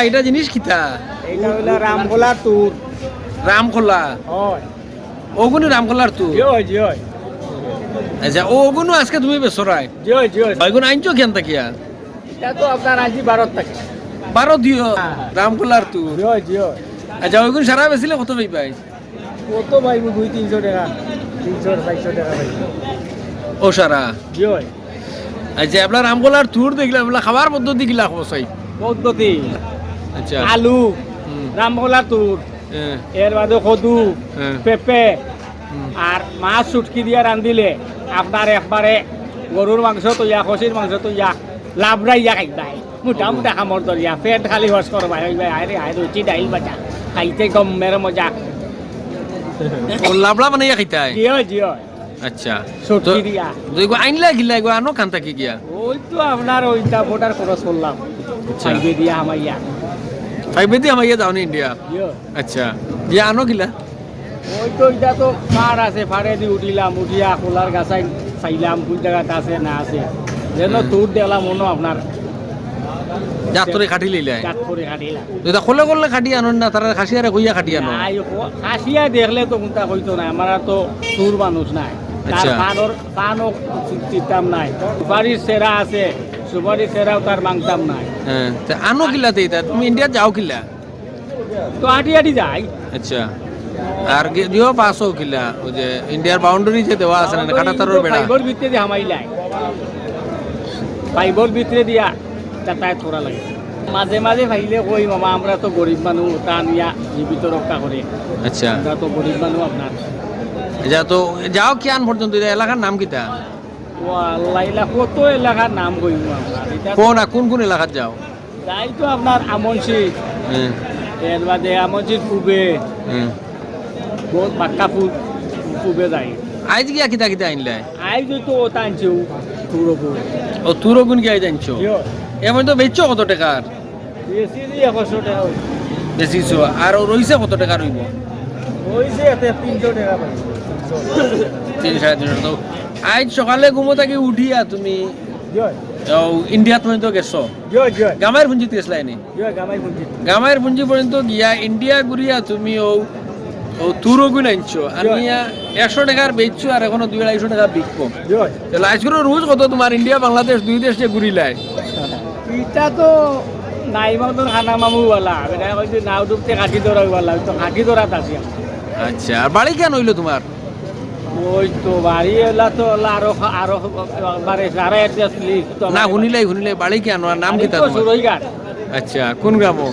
এটা জিনিস কিতা? এইটা হইলো রামখোলা ট্যুর। রামখোলা হয় ওগুনি রামখোলার তু জি হয় জি হয় আচ্ছা ওগুনো আজকে তুমি বেসরাই জি হয় জি হয়। ওইগুলো আইনছো কেন তাকিয়া এটা তো আপনার আজি 12 টাকা। 12 দিও হ্যাঁ। রামখোলার তু জি হয় জি হয়। আচ্ছা ওইগুলো সারা বেচিলে কত পাই? কত পাইব 200-300 টাকা 300-400 টাকা পাইব। ও সারা জি হয়। আচ্ছা আপনার রামখোলার তুর দেখলে আপনার খাবার পদ্ধতি কিলা কসাই? পদ্ধতি আচ্ছা আলু হুম, রামখোলা ট্যুর হ্যাঁ, এর বাদে কদু হ্যাঁ, পেঁপে হুম। আর মাছ চুটকি দিয়ে রান্ধিলে আপনার একবারে গরুর মাংস তৈয়া খসির মাংস তৈয়া লাভরাইয়া খাইবাই মোটা মোটা খামর তরিয়া পেট খালি হস করবাই হইবাই আরে আরে উচি ডাইল বাজা খাইতে কম মেরে মজা ও লাবলা বানাইয়া খাইতাই? জিও জিও আচ্ছা চটকি দিয়া তো এগো আইনলা গিলা এগো আনো খান থাকি গিয়া? ওই তো আপনার ওইটা বোটার খরচ করলাম আচ্ছা খাইবে দিয়া আমাইয়া খাইবে দি আমাইয়া যাও নি ইন্ডিয়া? জিও আচ্ছা গিয়া আনো গিলা? ওই তো ওইটা তো ফাড় আছে ফাড়ে দিয়ে উঠিলাম উঠিয়া খোলার গাছাই চাইলাম কোন জায়গাতে আছে না আছে যেন তোর দেখলাম মনো আপনার যাত্রে খাটি লইলাই কাঠ করে কাটিলাম এটা খোলে করলে খাটি আনো না তারা খাসিয়ারে কইয়া খাটি আনো? খাসিয়া দেখলে তো কোনটা হইতো না আমার তো সুর মানুষ নাই তার আচ্ছা। পানও চিন্তাম নাই সুপারির সেরা আছে সুপারির সেরাও তার মাংতাম নাই হ্যাঁ তা আনো কিলা তে এটা তুমি ইন্ডিয়া যাও কিলা? তো হাঁটি হাঁটি যাই আচ্ছা আর জিও পাসও কিলা ওই যে ইন্ডিয়ার বাউন্ডারি যে দেওয়া আছে না কাটাতারের বেড়া? ফাইবর ভিতরে দিয়ে হামাইলাই ফাইবর ভিতরে দিয়া যাতায়াত করা লাগে মাঝে মাঝে ভাইলে কই মামা আমরা তো গরিব মানুষ তা নিয়া জীবিত রক্ষা করে আচ্ছা আমরা তো গরিব মানুষ আপনার যা তো যাও কিয়ান পর্যন্ত এটা এলাকার নাম কিতা? ও আল্লাহ ইলা কত এলাকার নাম কইব আমরা এটা কোন কোন কোন এলাকাত যাও? যাই তো আপনার আমনশি হ্যাঁ এর বাদে আমনশির পূবে হ্যাঁ বহুত বাক্কা পূবে যায় আইজ গিয়া কিতা কিতা আইনলাই? আই তো ওটা আনছো পুরোপুর ও তুরো গুণ গিয়া জানছো এমন তো বেচছো কত টাকার? বেশি দিয়ে 100 টাকা বেচিছো আর রইছে কত টাকা রইব? হয়েছে এতে 300 টাকা পাই 3-3.5 তো আজ সকালে ঘুমো থাকি উঠিয়া তুমি জয় ইন্ডিয়াত পর্যন্ত গেছো? জয় জয় গামায়ের পুঞ্জিত গেছলাই নি? জয় গামাই বুঝি গামায়ের পুঞ্জি পর্যন্ত গিয়া ইন্ডিয়া ঘুরিয়া তুমি ও তুরো গুণ আনছো আনিয়া 100 টাকার বেচছো আর এখনো 200-250 টাকা বিকবো। জয় তাহলে আজকের রোজ কত তোমার ইন্ডিয়া বাংলাদেশ দুই দেশ যে ঘুরিলাই? এটা তো নাই মতন খানা মামু वाला এটা কইছে নাও ডুবতে কাটি ধরা वाला তো কাটি ধরাত আছি আচ্ছা আর বাড়ি কেন হইলো তোমার? ওই তো বাড়ি এলা তো আরো আরো বারে সারা অ্যাড্রেস লিস্ট তো না শুনিলাই বাড়ি কেন আর নাম কিতা তোমার? সুরইঘাট আচ্ছা কোন গ্রামও?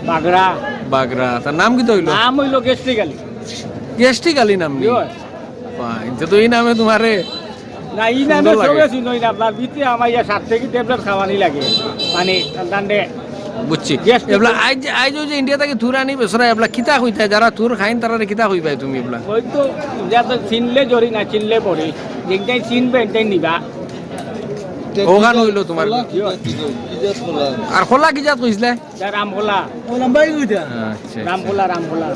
বাগড়া বাগরা তার নাম কিতা হইলো? নাম হইলো গেস্ট্রিকালি গেস্টিক আলী নাম নি? জয় ফাইন তো এই নামে তোমারে না ই নামে সবে শুনই না আপনার ভিতরে আমার ইয়া 7 থেকে ট্যাবলেট খাওয়ানি লাগে মানে দান্ডে বুঝছি Yes, এবলা আজ আজ ওই যে ইন্ডিয়া থেকে তুর আনি বেসরা এবলা কিতা হইতা যারা তুর খাইন তারা কিতা হইবাই তুমি এবলা? ওই তো যা তো চিনলে জরি না চিনলে পড়ি যেটাই চিনবে এটাই নিবা ওখান হইলো তোমার আর খোলা কি জাত কইছলে? যা রামখোলা আচ্ছা রামখোলা রামখোলা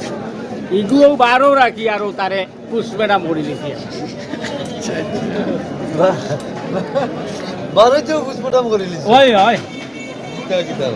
ইগুও বারো রাখি আর তারে পুষ্পেটা মরি লিখি বারোতেও পুষ্পটাম করে লিছি ওই হয় কিতা কিতা